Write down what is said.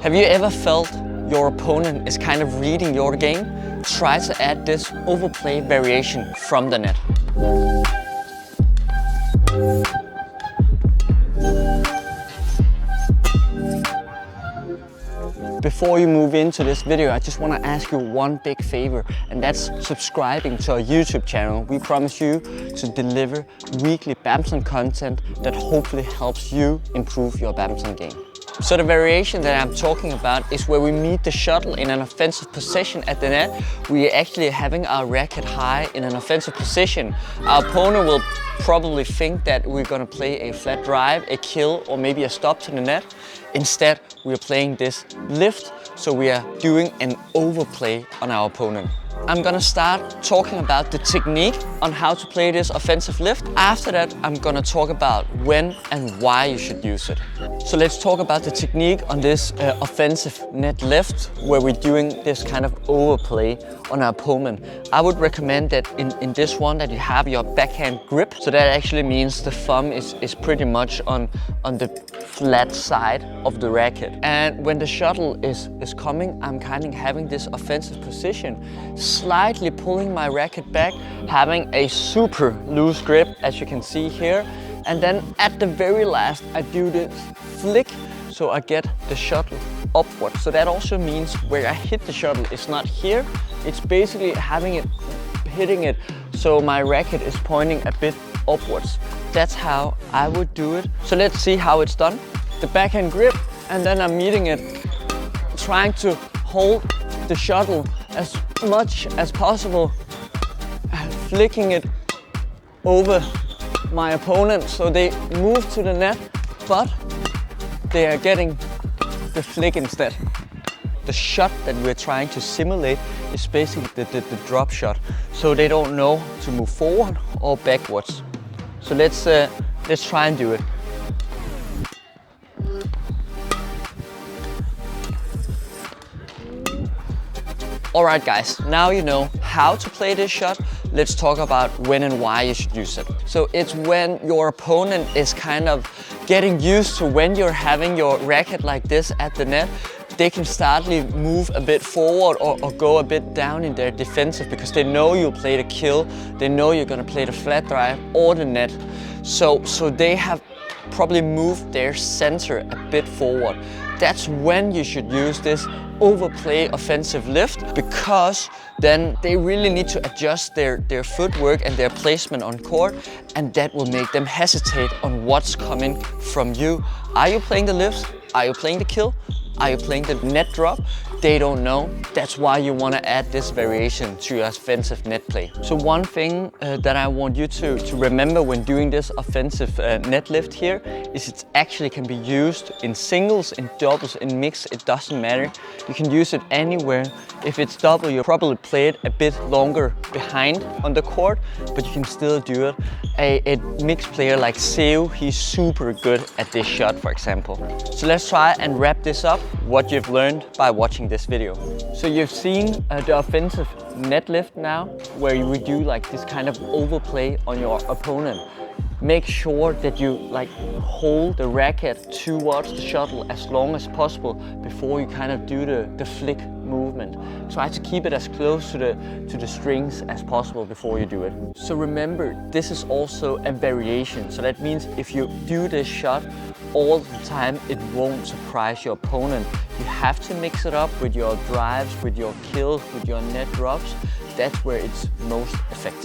Have you ever felt your opponent is kind of reading your game? Try to add this overplay variation from the net. Before you move into this video, I just want to ask you one big favor, and that's subscribing to our YouTube channel. We promise you to deliver weekly badminton content that hopefully helps you improve your badminton game. So the variation that I'm talking about is where we meet the shuttle in an offensive position at the net. We are actually having our racket high in an offensive position. Our opponent will probably think that we're going to play a flat drive, a kill, or maybe a stop to the net. Instead, we are playing this lift, so we are doing an overplay on our opponent. I'm gonna start talking about the technique on how to play this offensive lift. After that, I'm gonna talk about when and why you should use it. So let's talk about the technique on this offensive net lift, where we're doing this kind of overplay on our opponent. I would recommend that in this one that you have your backhand grip. So that actually means the thumb is pretty much on the flat side of the racket. And when the shuttle is coming, I'm kind of having this offensive position, slightly pulling my racket back, having a super loose grip, as you can see here. And then at the very last, I do this flick, so I get the shuttle upward. So that also means where I hit the shuttle is not here. It's basically having it, hitting it, so my racket is pointing a bit upwards. That's how I would do it. So let's see how it's done. The backhand grip, and then I'm meeting it, trying to hold the shuttle as much as possible, flicking it over my opponent so they move to the net, but they are getting the flick instead. The shot that we're trying to simulate is basically the drop shot, so they don't know to move forward or backwards. So let's try and do it. Alright guys, now you know how to play this shot. Let's talk about when and why you should use it. So it's when your opponent is kind of getting used to when you're having your racket like this at the net, they can startly move a bit forward or go a bit down in their defensive, because they know you'll play the kill, they know you're gonna play the flat drive or the net. So they have probably moved their center a bit forward. That's when you should use this overplay offensive lift, because then they really need to adjust their footwork and their placement on court, and that will make them hesitate on what's coming from you. Are you playing the lift? Are you playing the kill? Are you playing the net drop? They don't know. That's why you want to add this variation to your offensive net play. So one thing that I want you to remember when doing this offensive net lift here is it actually can be used in singles, in doubles, in mix. It doesn't matter. You can use it anywhere. If it's double, you'll probably play it a bit longer behind on the court, but you can still do it. A mixed player like Seu, he's super good at this shot, for example. So let's try and wrap this up, what you've learned by watching this video. So you've seen the offensive net lift now, where you would do like this kind of overplay on your opponent. Make sure that you hold the racket towards the shuttle as long as possible before you kind of do the flick movement. Try to keep it as close to the strings as possible before you do it. So remember, this is also a variation. So that means if you do this shot all the time, it won't surprise your opponent. You have to mix it up with your drives, with your kills, with your net drops. That's where it's most effective.